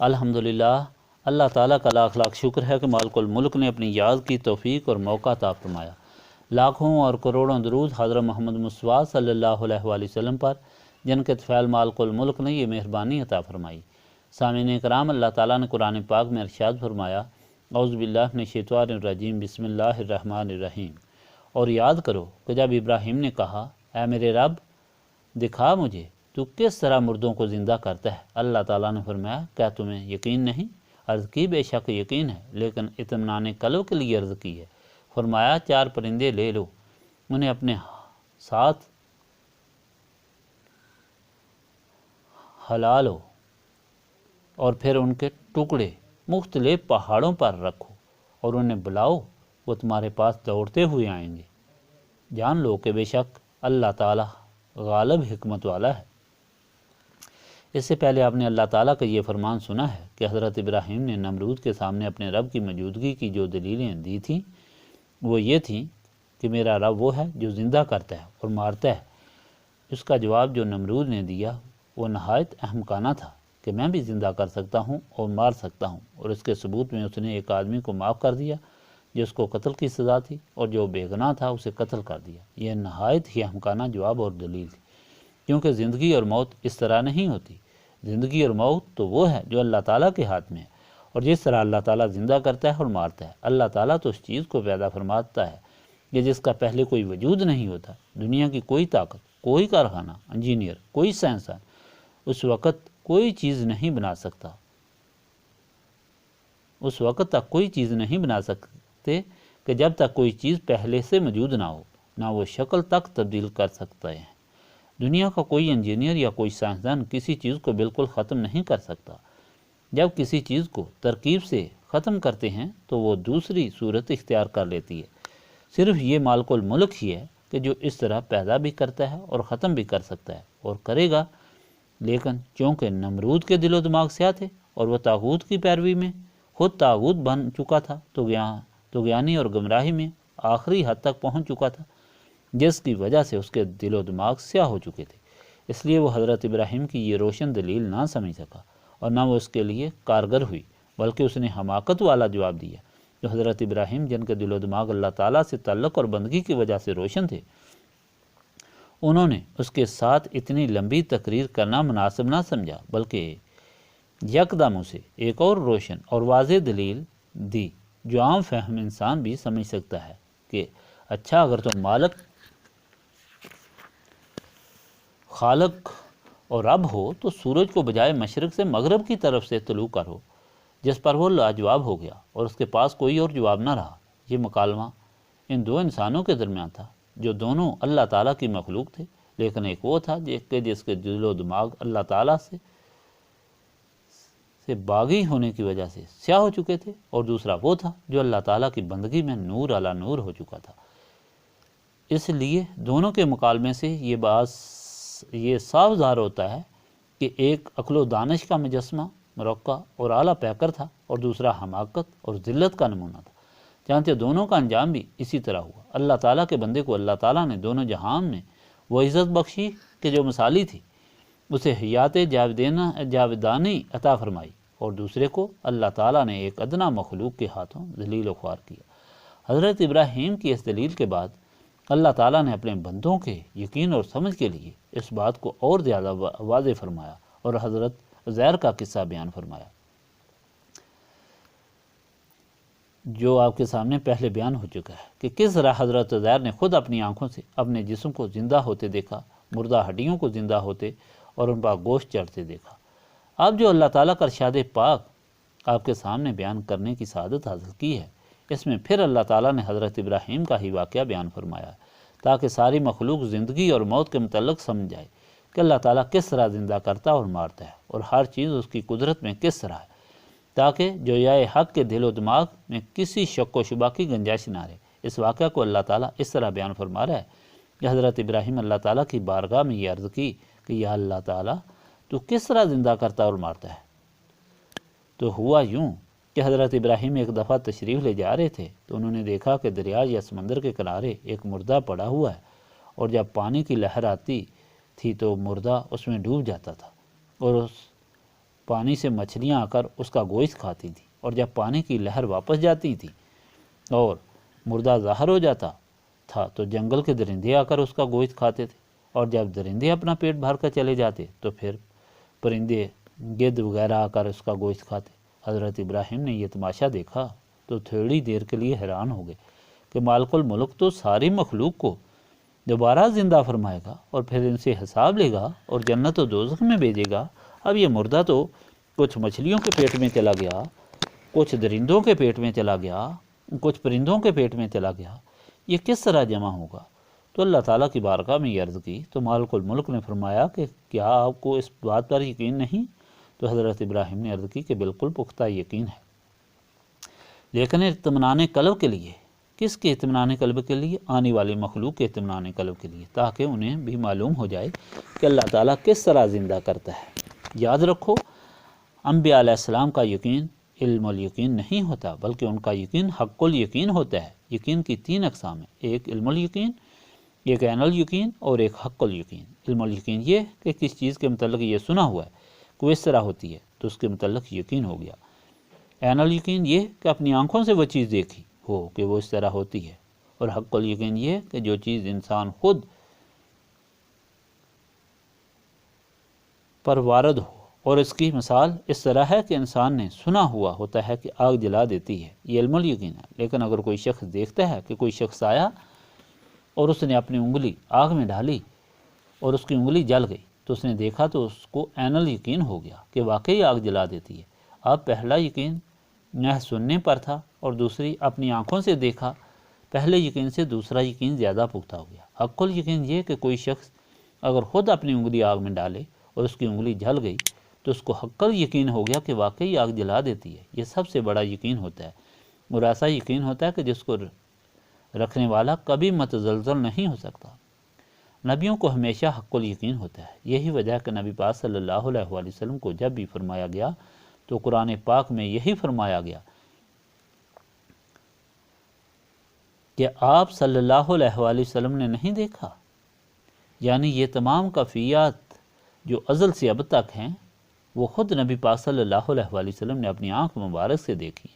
الحمدللہ، اللہ تعالیٰ کا لاکھ لاکھ شکر ہے کہ مالک الملک نے اپنی یاد کی توفیق اور موقع عطا فرمایا۔ لاکھوں اور کروڑوں درود حضرت محمد مصطفیٰ صلی اللہ علیہ وآلہ وسلم پر، جن کے طفیل مالک الملک نے یہ مہربانی عطا فرمائی۔ سامعین کرام، اللہ تعالیٰ نے قرآن پاک میں ارشاد فرمایا، اعوذ باللہ من الشیطان الرجیم، بسم اللہ الرحمن الرحیم۔ اور یاد کرو کہ جب ابراہیم نے کہا، اے میرے رب دکھا مجھے تو کس طرح مردوں کو زندہ کرتا ہے۔ اللہ تعالیٰ نے فرمایا، کیا تمہیں یقین نہیں؟ عرض کی، بے شک یقین ہے، لیکن اطمینان قلب کے لیے عرض کی ہے۔ فرمایا، 4 پرندے لے لو، انہیں اپنے ساتھ ہلا لو اور پھر ان کے ٹکڑے مختلف پہاڑوں پر رکھو اور انہیں بلاؤ، وہ تمہارے پاس دوڑتے ہوئے آئیں گے۔ جان لو کہ بے شک اللہ تعالیٰ غالب حکمت والا ہے۔ اس سے پہلے آپ نے اللہ تعالیٰ کا یہ فرمان سنا ہے کہ حضرت ابراہیم نے نمرود کے سامنے اپنے رب کی موجودگی کی جو دلیلیں دی تھیں وہ یہ تھیں کہ میرا رب وہ ہے جو زندہ کرتا ہے اور مارتا ہے۔ اس کا جواب جو نمرود نے دیا وہ نہایت احمقانہ تھا کہ میں بھی زندہ کر سکتا ہوں اور مار سکتا ہوں، اور اس کے ثبوت میں اس نے ایک آدمی کو معاف کر دیا جس کو قتل کی سزا تھی، اور جو بے گناہ تھا اسے قتل کر دیا۔ یہ نہایت ہی احمقانہ جواب اور دلیل تھی، کیونکہ زندگی اور موت اس طرح نہیں ہوتی۔ زندگی اور موت تو وہ ہے جو اللہ تعالیٰ کے ہاتھ میں ہے، اور جس طرح اللہ تعالیٰ زندہ کرتا ہے اور مارتا ہے، اللہ تعالیٰ تو اس چیز کو پیدا فرماتا ہے کہ جس کا پہلے کوئی وجود نہیں ہوتا۔ دنیا کی کوئی طاقت، کوئی کارخانہ، انجینئر، کوئی سائنسدان اس وقت کوئی چیز نہیں بنا سکتا، اس وقت تک کوئی چیز نہیں بنا سکتے کہ جب تک کوئی چیز پہلے سے موجود نہ ہو، نہ وہ شکل تک تبدیل کر سکتے ہیں۔ دنیا کا کوئی انجینئر یا کوئی سائنسدان کسی چیز کو بالکل ختم نہیں کر سکتا۔ جب کسی چیز کو ترکیب سے ختم کرتے ہیں تو وہ دوسری صورت اختیار کر لیتی ہے۔ صرف یہ مالک الملک ہی ہے کہ جو اس طرح پیدا بھی کرتا ہے اور ختم بھی کر سکتا ہے اور کرے گا۔ لیکن چونکہ نمرود کے دل و دماغ سیاہ تھے اور وہ طاغوت کی پیروی میں خود طاغوت بن چکا تھا، تو گیانی اور گمراہی میں آخری حد تک پہنچ چکا تھا، جس کی وجہ سے اس کے دل و دماغ سیاہ ہو چکے تھے۔ اس لیے وہ حضرت ابراہیم کی یہ روشن دلیل نہ سمجھ سکا، اور نہ وہ اس کے لیے کارگر ہوئی، بلکہ اس نے حماقت والا جواب دیا۔ جو حضرت ابراہیم، جن کے دل و دماغ اللہ تعالیٰ سے تعلق اور بندگی کی وجہ سے روشن تھے، انہوں نے اس کے ساتھ اتنی لمبی تقریر کرنا مناسب نہ سمجھا، بلکہ یکدم اسے ایک اور روشن اور واضح دلیل دی جو عام فہم انسان بھی سمجھ سکتا ہے کہ اچھا، اگر تم مالک، خالق اور رب ہو تو سورج کو بجائے مشرق سے مغرب کی طرف سے طلوع کرو، جس پر وہ لاجواب ہو گیا اور اس کے پاس کوئی اور جواب نہ رہا۔ یہ مکالمہ ان 2 انسانوں کے درمیان تھا جو دونوں اللہ تعالیٰ کی مخلوق تھے، لیکن ایک وہ تھا جس کے دل و دماغ اللہ تعالیٰ سے باغی ہونے کی وجہ سے سیاہ ہو چکے تھے، اور دوسرا وہ تھا جو اللہ تعالیٰ کی بندگی میں نور علی نور ہو چکا تھا۔ اس لیے دونوں کے مکالمے سے یہ صاف ظاہر ہوتا ہے کہ ایک عقل و دانش کا مجسمہ، مرقع اور اعلیٰ پیکر تھا، اور دوسرا حماقت اور ذلت کا نمونہ تھا۔ چنانچہ دونوں کا انجام بھی اسی طرح ہوا۔ اللہ تعالیٰ کے بندے کو اللہ تعالیٰ نے دونوں جہان میں وہ عزت بخشی کہ جو مثالی تھی، اسے حیات جاودانی عطا فرمائی، اور دوسرے کو اللہ تعالیٰ نے ایک ادنا مخلوق کے ہاتھوں ذلیل و خوار کیا۔ حضرت ابراہیم کی اس دلیل کے بعد اللہ تعالیٰ نے اپنے بندوں کے یقین اور سمجھ کے لیے اس بات کو اور زیادہ واضح فرمایا اور حضرت عزیر کا قصہ بیان فرمایا، جو آپ کے سامنے پہلے بیان ہو چکا ہے کہ کس طرح حضرت عزیر نے خود اپنی آنکھوں سے اپنے جسم کو زندہ ہوتے دیکھا، مردہ ہڈیوں کو زندہ ہوتے اور ان پر گوشت چڑھتے دیکھا۔ اب جو اللہ تعالیٰ کا ارشاد پاک آپ کے سامنے بیان کرنے کی سعادت حاصل کی ہے، اس میں پھر اللہ تعالیٰ نے حضرت ابراہیم کا ہی واقعہ بیان فرمایا ہے، تاکہ ساری مخلوق زندگی اور موت کے متعلق سمجھ جائے کہ اللہ تعالیٰ کس طرح زندہ کرتا اور مارتا ہے، اور ہر چیز اس کی قدرت میں کس طرح ہے، تاکہ جو یہ حق کے دل و دماغ میں کسی شک و شبہ کی گنجائش نہ رہے۔ اس واقعہ کو اللہ تعالیٰ اس طرح بیان فرما رہا ہے کہ حضرت ابراہیم اللہ تعالیٰ کی بارگاہ میں یہ عرض کی کہ یا اللہ تعالیٰ، تو کس طرح زندہ کرتا اور مارتا ہے؟ تو ہوا یوں کہ حضرت ابراہیم ایک دفعہ تشریف لے جا رہے تھے تو انہوں نے دیکھا کہ دریا یا سمندر کے کنارے ایک مردہ پڑا ہوا ہے، اور جب پانی کی لہر آتی تھی تو مردہ اس میں ڈوب جاتا تھا، اور اس پانی سے مچھلیاں آ کر اس کا گوشت کھاتی تھیں، اور جب پانی کی لہر واپس جاتی تھی اور مردہ ظاہر ہو جاتا تھا تو جنگل کے درندے آ کر اس کا گوشت کھاتے تھے، اور جب درندے اپنا پیٹ بھر کر چلے جاتے تو پھر پرندے گدھ وغیرہ آ کر اس کا گوشت کھاتے۔ حضرت ابراہیم نے یہ تماشا دیکھا تو تھوڑی دیر کے لیے حیران ہو گئے کہ مالک الملک تو ساری مخلوق کو دوبارہ زندہ فرمائے گا اور پھر ان سے حساب لے گا اور جنت و دوزخ میں بھیجے گا۔ اب یہ مردہ تو کچھ مچھلیوں کے پیٹ میں چلا گیا، کچھ درندوں کے پیٹ میں چلا گیا، کچھ پرندوں کے پیٹ میں چلا گیا، یہ کس طرح جمع ہوگا؟ تو اللہ تعالیٰ کی بارگاہ میں یہ عرض کی تو مالک الملک نے فرمایا کہ کیا آپ کو اس بات پر یقین نہیں؟ تو حضرت ابراہیم نے عرض کی کہ بالکل پختہ یقین ہے، لیکن اطمینان قلب کے لیے۔ کس کے اطمینان قلب کے لیے؟ آنے والی مخلوق کے اطمینان قلب کے لیے، تاکہ انہیں بھی معلوم ہو جائے کہ اللہ تعالیٰ کس طرح زندہ کرتا ہے۔ یاد رکھو، انبیاء علیہ السلام کا یقین علم الیقین نہیں ہوتا، بلکہ ان کا یقین حق الیقین ہوتا ہے۔ یقین کی 3 اقسام ہیں، ایک علم الیقین، ایک عین الیقین اور ایک حق الیقین۔ علم الیقین یہ کہ کس چیز کے متعلق یہ سنا ہوا ہے کہ وہ اس طرح ہوتی ہے تو اس کے متعلق یقین ہو گیا۔ عین الیقین یہ کہ اپنی آنکھوں سے وہ چیز دیکھی ہو کہ وہ اس طرح ہوتی ہے، اور حق الیقین یہ کہ جو چیز انسان خود پر وارد ہو۔ اور اس کی مثال اس طرح ہے کہ انسان نے سنا ہوا ہوتا ہے کہ آگ جلا دیتی ہے، یہ علم الیقین ہے۔ لیکن اگر کوئی شخص دیکھتا ہے کہ کوئی شخص آیا اور اس نے اپنی انگلی آگ میں ڈالی اور اس کی انگلی جل گئی تو اس نے دیکھا تو اس کو عین الیقین ہو گیا کہ واقعی آگ جلا دیتی ہے۔ اب پہلا یقین محض سننے پر تھا اور دوسری اپنی آنکھوں سے دیکھا، پہلے یقین سے دوسرا یقین زیادہ پختہ ہو گیا۔ حق الیقین یہ کہ کوئی شخص اگر خود اپنی انگلی آگ میں ڈالے اور اس کی انگلی جل گئی تو اس کو حق یقین ہو گیا کہ واقعی آگ جلا دیتی ہے۔ یہ سب سے بڑا یقین ہوتا ہے، اور ایسا یقین ہوتا ہے کہ جس کو رکھنے والا کبھی متزلزل نہیں ہو سکتا۔ نبیوں کو ہمیشہ حق الیقین ہوتا ہے، یہی وجہ ہے کہ نبی پاک صلی اللہ علیہ وآلہ وسلم کو جب بھی فرمایا گیا تو قرآن پاک میں یہی فرمایا گیا کہ آپ صلی اللہ علیہ وآلہ وسلم نے نہیں دیکھا، یعنی یہ تمام کیفیات جو ازل سے اب تک ہیں وہ خود نبی پاک صلی اللہ علیہ وآلہ وسلم نے اپنی آنکھ مبارک سے دیکھی۔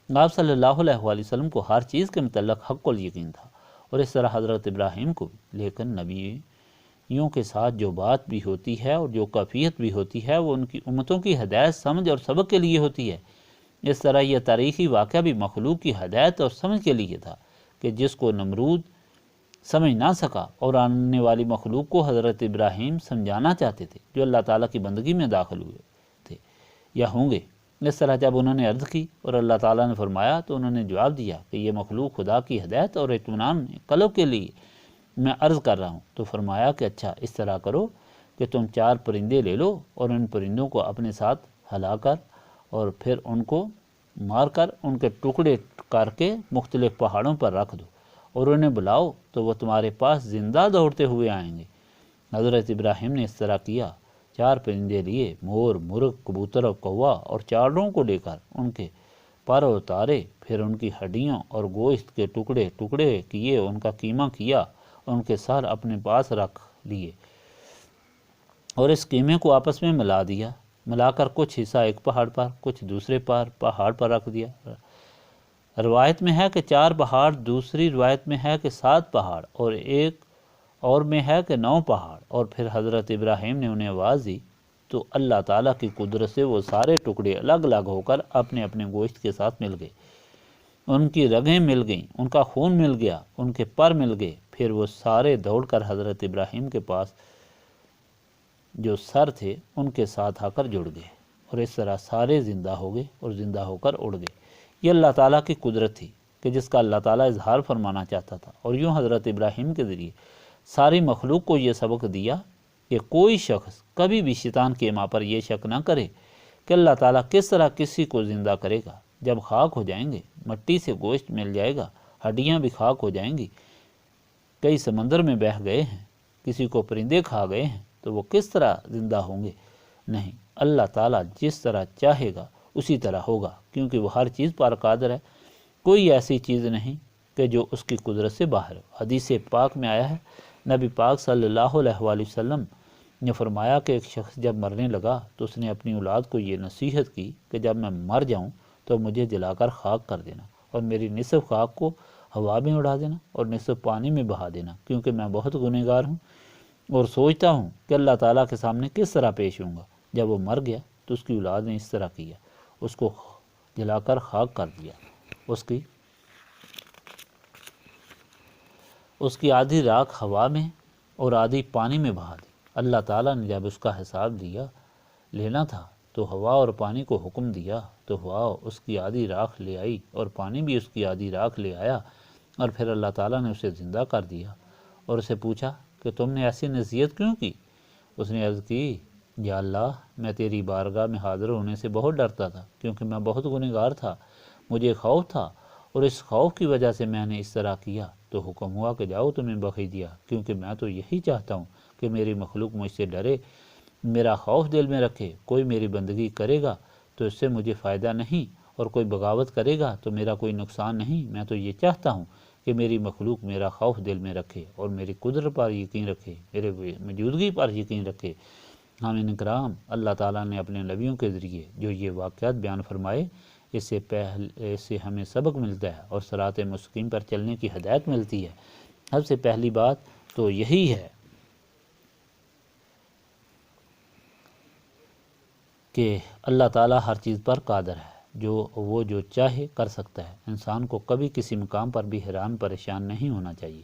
آپ صلی اللہ علیہ وآلہ وسلم کو ہر چیز کے متعلق حق الیقین تھا، اور اس طرح حضرت ابراہیم کو بھی۔ لیکن نبیوں کے ساتھ جو بات بھی ہوتی ہے اور جو کیفیت بھی ہوتی ہے وہ ان کی امتوں کی ہدایت، سمجھ اور سبق کے لیے ہوتی ہے۔ اس طرح یہ تاریخی واقعہ بھی مخلوق کی ہدایت اور سمجھ کے لیے تھا کہ جس کو نمرود سمجھ نہ سکا، اور آنے والی مخلوق کو حضرت ابراہیم سمجھانا چاہتے تھے، جو اللہ تعالیٰ کی بندگی میں داخل ہوئے تھے یا ہوں گے۔ اس طرح جب انہوں نے عرض کی اور اللہ تعالیٰ نے فرمایا تو انہوں نے جواب دیا کہ یہ مخلوق خدا کی ہدایت اور اطمینان قلب کے لیے میں عرض کر رہا ہوں۔ تو فرمایا کہ اچھا، اس طرح کرو کہ تم 4 پرندے لے لو اور ان پرندوں کو اپنے ساتھ ہلا کر اور پھر ان کو مار کر ان کے ٹکڑے کر کے مختلف پہاڑوں پر رکھ دو اور انہیں بلاؤ تو وہ تمہارے پاس زندہ دوڑتے ہوئے آئیں گے۔ حضرت ابراہیم نے اس طرح کیا، 4 پرندے لیے، مور، مرغ، کبوتر اور کوا، اور چاروں کو لے کر ان کے پر اتارے، پھر ان کی ہڈیوں اور گوشت کے ٹکڑے ٹکڑے کیے، ان کا قیمہ کیا، ان کے سر اپنے پاس رکھ لیے اور اس قیمے کو آپس میں ملا دیا، ملا کر کچھ حصہ ایک پہاڑ پر کچھ دوسرے پہاڑ پر رکھ دیا۔ روایت میں ہے کہ 4 پہاڑ، دوسری روایت میں ہے کہ 7 پہاڑ، اور ایک اور میں ہے کہ 9 پہاڑ۔ اور پھر حضرت ابراہیم نے انہیں آواز دی تو اللہ تعالیٰ کی قدرت سے وہ سارے ٹکڑے الگ الگ ہو کر اپنے اپنے گوشت کے ساتھ مل گئے، ان کی رگیں مل گئیں، ان کا خون مل گیا، ان کے پر مل گئے۔ پھر وہ سارے دوڑ کر حضرت ابراہیم کے پاس جو سر تھے ان کے ساتھ آ کر جڑ گئے، اور اس طرح سارے زندہ ہو گئے اور زندہ ہو کر اڑ گئے۔ یہ اللہ تعالیٰ کی قدرت تھی کہ جس کا اللہ تعالیٰ اظہار فرمانا چاہتا تھا، اور یوں حضرت ابراہیم کے ذریعے ساری مخلوق کو یہ سبق دیا کہ کوئی شخص کبھی بھی شیطان کے ماں پر یہ شک نہ کرے کہ اللہ تعالیٰ کس طرح کسی کو زندہ کرے گا۔ جب خاک ہو جائیں گے، مٹی سے گوشت مل جائے گا، ہڈیاں بھی خاک ہو جائیں گی، کئی سمندر میں بہہ گئے ہیں، کسی کو پرندے کھا گئے ہیں، تو وہ کس طرح زندہ ہوں گے؟ نہیں، اللہ تعالیٰ جس طرح چاہے گا اسی طرح ہوگا، کیونکہ وہ ہر چیز پر قادر ہے۔ کوئی ایسی چیز نہیں کہ جو اس کی قدرت سے باہر ہو۔ حدیث پاک میں آیا ہے، نبی پاک صلی اللہ علیہ وآلہ وسلم نے فرمایا کہ ایک شخص جب مرنے لگا تو اس نے اپنی اولاد کو یہ نصیحت کی کہ جب میں مر جاؤں تو مجھے جلا کر خاک کر دینا اور میری نصف خاک کو ہوا میں اڑا دینا اور نصف پانی میں بہا دینا، کیونکہ میں بہت گنہگار ہوں اور سوچتا ہوں کہ اللہ تعالیٰ کے سامنے کس طرح پیش ہوں گا۔ جب وہ مر گیا تو اس کی اولاد نے اس طرح کیا، اس کو جلا کر خاک کر دیا، اس کی آدھی راکھ ہوا میں اور آدھی پانی میں بہا دی۔ اللہ تعالیٰ نے جب اس کا حساب لینا تھا تو ہوا اور پانی کو حکم دیا تو ہوا اس کی آدھی راکھ لے آئی اور پانی بھی اس کی آدھی راکھ لے آیا، اور پھر اللہ تعالیٰ نے اسے زندہ کر دیا اور اسے پوچھا کہ تم نے ایسی نصیحت کیوں کی؟ اس نے عرض کی، یا اللہ، میں تیری بارگاہ میں حاضر ہونے سے بہت ڈرتا تھا، کیونکہ میں بہت گنہگار تھا، مجھے خوف تھا، اور اس خوف کی وجہ سے میں نے اس طرح کیا۔ تو حکم ہوا کہ جاؤ تمہیں بخش دیا، کیونکہ میں تو یہی چاہتا ہوں کہ میری مخلوق مجھ سے ڈرے، میرا خوف دل میں رکھے۔ کوئی میری بندگی کرے گا تو اس سے مجھے فائدہ نہیں، اور کوئی بغاوت کرے گا تو میرا کوئی نقصان نہیں۔ میں تو یہ چاہتا ہوں کہ میری مخلوق میرا خوف دل میں رکھے اور میری قدرت پر یقین رکھے، میرے موجودگی پر یقین رکھے۔ حامد کرام، اللہ تعالیٰ نے اپنے نبیوں کے ذریعے جو یہ واقعات بیان فرمائے، اس سے ہمیں سبق ملتا ہے اور صراط مستقیم پر چلنے کی ہدایت ملتی ہے۔ سب سے پہلی بات تو یہی ہے کہ اللہ تعالیٰ ہر چیز پر قادر ہے، وہ جو چاہے کر سکتا ہے۔ انسان کو کبھی کسی مقام پر بھی حیران پریشان نہیں ہونا چاہیے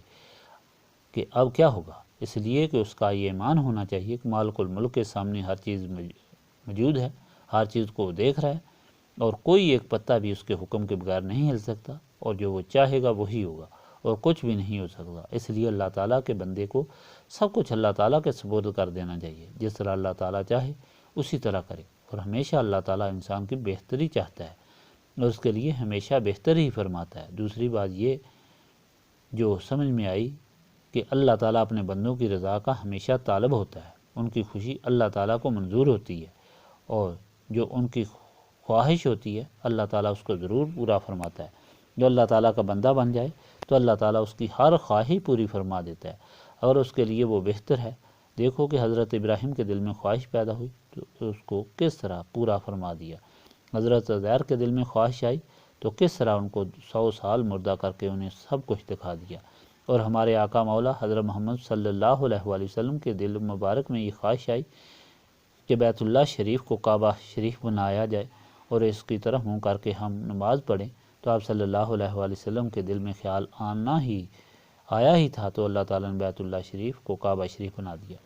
کہ اب کیا ہوگا، اس لیے کہ اس کا یہ ایمان ہونا چاہیے کہ مالک الملک کے سامنے ہر چیز موجود ہے، ہر چیز کو دیکھ رہا ہے، اور کوئی ایک پتہ بھی اس کے حکم کے بغیر نہیں ہل سکتا، اور جو وہ چاہے گا وہی ہوگا اور کچھ بھی نہیں ہو سکتا۔ اس لیے اللہ تعالیٰ کے بندے کو سب کچھ اللہ تعالیٰ کے سپرد کر دینا چاہیے، جس طرح اللہ تعالیٰ چاہے اسی طرح کرے، اور ہمیشہ اللہ تعالیٰ انسان کی بہتری چاہتا ہے اور اس کے لیے ہمیشہ بہتر ہی فرماتا ہے۔ دوسری بات یہ جو سمجھ میں آئی کہ اللہ تعالیٰ اپنے بندوں کی رضا کا ہمیشہ طالب ہوتا ہے، ان کی خوشی اللہ تعالیٰ کو منظور ہوتی ہے، اور جو ان کی خواہش ہوتی ہے اللہ تعالیٰ اس کو ضرور پورا فرماتا ہے۔ جو اللہ تعالیٰ کا بندہ بن جائے تو اللہ تعالیٰ اس کی ہر خواہش پوری فرما دیتا ہے، اور اس کے لیے وہ بہتر ہے۔ دیکھو کہ حضرت ابراہیم کے دل میں خواہش پیدا ہوئی تو اس کو کس طرح پورا فرما دیا، حضرت عزیر کے دل میں خواہش آئی تو کس طرح ان کو 100 سال مردہ کر کے انہیں سب کچھ دکھا دیا، اور ہمارے آقا مولا حضرت محمد صلی اللہ علیہ وآلہ وسلم کے دل مبارک میں یہ خواہش آئی کہ بیت اللہ شریف کو کعبہ شریف بنایا جائے اور اس کی طرف منہ کر کے ہم نماز پڑھیں، تو آپ صلی اللہ علیہ وآلہ وسلم کے دل میں خیال آیا ہی تھا تو اللہ تعالیٰ نے بیت اللہ شریف کو کعبہ شریف بنا دیا،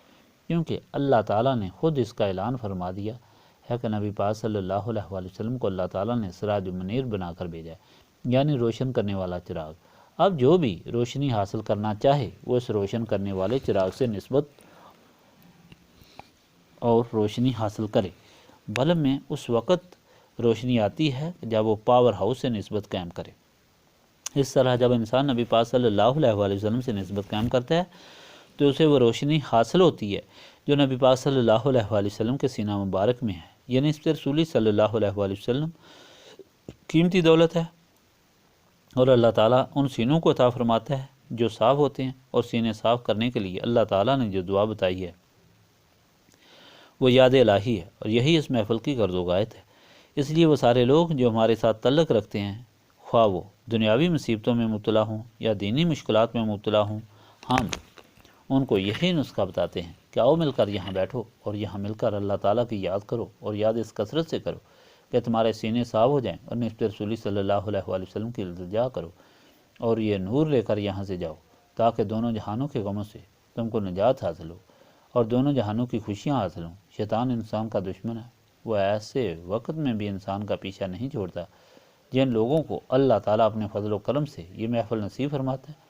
کیونکہ اللہ تعالیٰ نے خود اس کا اعلان فرما دیا ہے کہ نبی پاک صلی اللہ علیہ وآلہ وسلم کو اللہ تعالیٰ نے سراج منیر بنا کر بھیجا ہے، یعنی روشن کرنے والا چراغ۔ اب جو بھی روشنی حاصل کرنا چاہے وہ اس روشن کرنے والے چراغ سے نسبت اور روشنی حاصل کرے۔ بلب میں اس وقت روشنی آتی ہے جب وہ پاور ہاؤس سے نسبت قائم کرے۔ اس طرح جب انسان نبی پاک صلی اللہ علیہ وآلہ وسلم سے نسبت قائم کرتا ہے تو اسے وہ روشنی حاصل ہوتی ہے جو نبی پاک صلی اللہ علیہ وآلہ وسلم کے سینہ مبارک میں ہے۔ یہ نسبت رسولی صلی اللہ علیہ وآلہ وسلم قیمتی دولت ہے، اور اللہ تعالیٰ ان سینوں کو عطا فرماتا ہے جو صاف ہوتے ہیں، اور سینے صاف کرنے کے لیے اللہ تعالیٰ نے جو دعا بتائی ہے وہ یاد الہی ہے، اور یہی اس محفل کی غرض و غایت ہے۔ اس لیے وہ سارے لوگ جو ہمارے ساتھ تعلق رکھتے ہیں، خواہ وہ دنیاوی مصیبتوں میں مبتلا ہوں یا دینی مشکلات میں مبتلا ہوں، ہم ان کو یہی نسخہ بتاتے ہیں کہ آؤ مل کر یہاں بیٹھو اور یہاں مل کر اللہ تعالیٰ کی یاد کرو، اور یاد اس کثرت سے کرو کہ تمہارے سینے صاف ہو جائیں، اور نسبت رسولی صلی اللہ علیہ وآلہ وسلم کی التجا کرو، اور یہ نور لے کر یہاں سے جاؤ تاکہ دونوں جہانوں کے غموں سے تم کو نجات حاصل ہو اور دونوں جہانوں کی خوشیاں حاصل ہوں۔ شیطان انسان کا دشمن ہے، وہ ایسے وقت میں بھی انسان کا پیچھا نہیں چھوڑتا جن لوگوں کو اللہ تعالیٰ اپنے فضل و کرم سے یہ محفل نصیب فرماتا ہے۔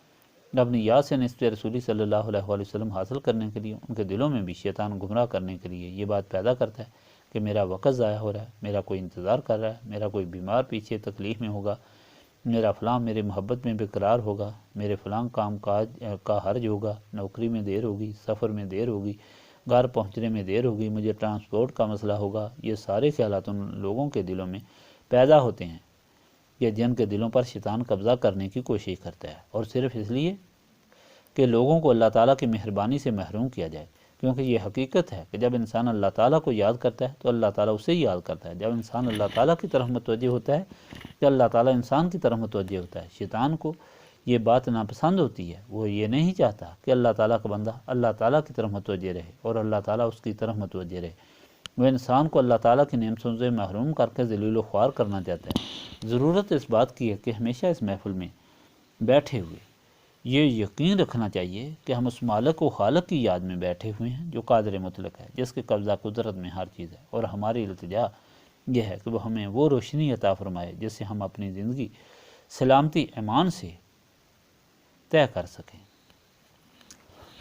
اپنی یاد سے نسبت رسولی صلی اللہ علیہ وآلہ وسلم حاصل کرنے کے لیے ان کے دلوں میں بھی شیطان گمراہ کرنے کے لیے یہ بات پیدا کرتا ہے کہ میرا وقت ضائع ہو رہا ہے، میرا کوئی انتظار کر رہا ہے، میرا کوئی بیمار پیچھے تکلیف میں ہوگا، میرا فلاں میرے محبت میں بےقرار ہوگا، میرے فلاں کام کاج کا حرج ہوگا، نوکری میں دیر ہوگی، سفر میں دیر ہوگی، گھر پہنچنے میں دیر ہوگی، مجھے ٹرانسپورٹ کا مسئلہ ہوگا۔ یہ سارے خیالات ان لوگوں کے دلوں میں پیدا ہوتے ہیں کہ جن کے دلوں پر شیطان قبضہ کرنے کی کوشش کرتا ہے، اور صرف اس لیے کہ لوگوں کو اللہ تعالیٰ کی مہربانی سے محروم کیا جائے۔ کیونکہ یہ حقیقت ہے کہ جب انسان اللہ تعالیٰ کو یاد کرتا ہے تو اللہ تعالیٰ اسے ہی یاد کرتا ہے. جب انسان اللہ تعالیٰ کی طرف متوجہ ہوتا ہے کہ اللہ تعالیٰ انسان کی طرف متوجہ ہوتا ہے. شیطان کو یہ بات ناپسند ہوتی ہے، وہ یہ نہیں چاہتا کہ اللہ تعالیٰ کا بندہ اللہ تعالیٰ کی طرف متوجہ رہے اور اللہ تعالیٰ اس کی طرف متوجہ رہے. وہ انسان کو اللہ تعالیٰ کی نعمتوں سے محروم کر کے ذلیل و خوار کرنا چاہتا ہے. ضرورت اس بات کی ہے کہ ہمیشہ اس محفل میں بیٹھے ہوئے یہ یقین رکھنا چاہیے کہ ہم اس مالک و خالق کی یاد میں بیٹھے ہوئے ہیں جو قادر مطلق ہے، جس کے قبضہ قدرت میں ہر چیز ہے، اور ہماری التجا یہ ہے کہ وہ ہمیں وہ روشنی عطا فرمائے جس سے ہم اپنی زندگی سلامتی ایمان سے طے کر سکیں.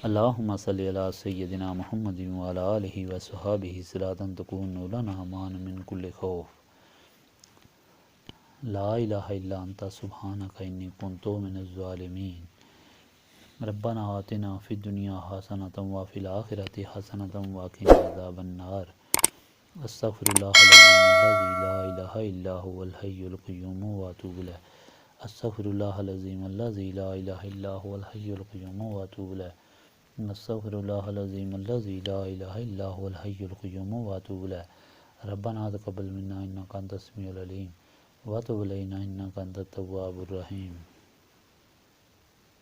اللہم صلی علی سیدنا محمد وعلی آلہ وصحبہ صلاۃ تکون لنا امان من کل خوف. لا الہ الا انت سبحانک انی کنت من الظالمین. ربنا آتنا فی الدنیا حسنۃ وفی الآخرۃ حسنۃ وقنا عذاب النار. استغفر اللہ العظیم الذی لا الہ الا هو الحی القیوم واتوب الیہ. استغفر اللہ العظیم الذی لا الہ الا هو الحی القیوم واتوب الیہ. استغفر اللہ العظیم الذی لا الہ الا هو الحی القیوم واتوب الیہ. ربنا تقبل منا انک انت السمیع العلیم وتب علینا انک انت التواب الرحیم.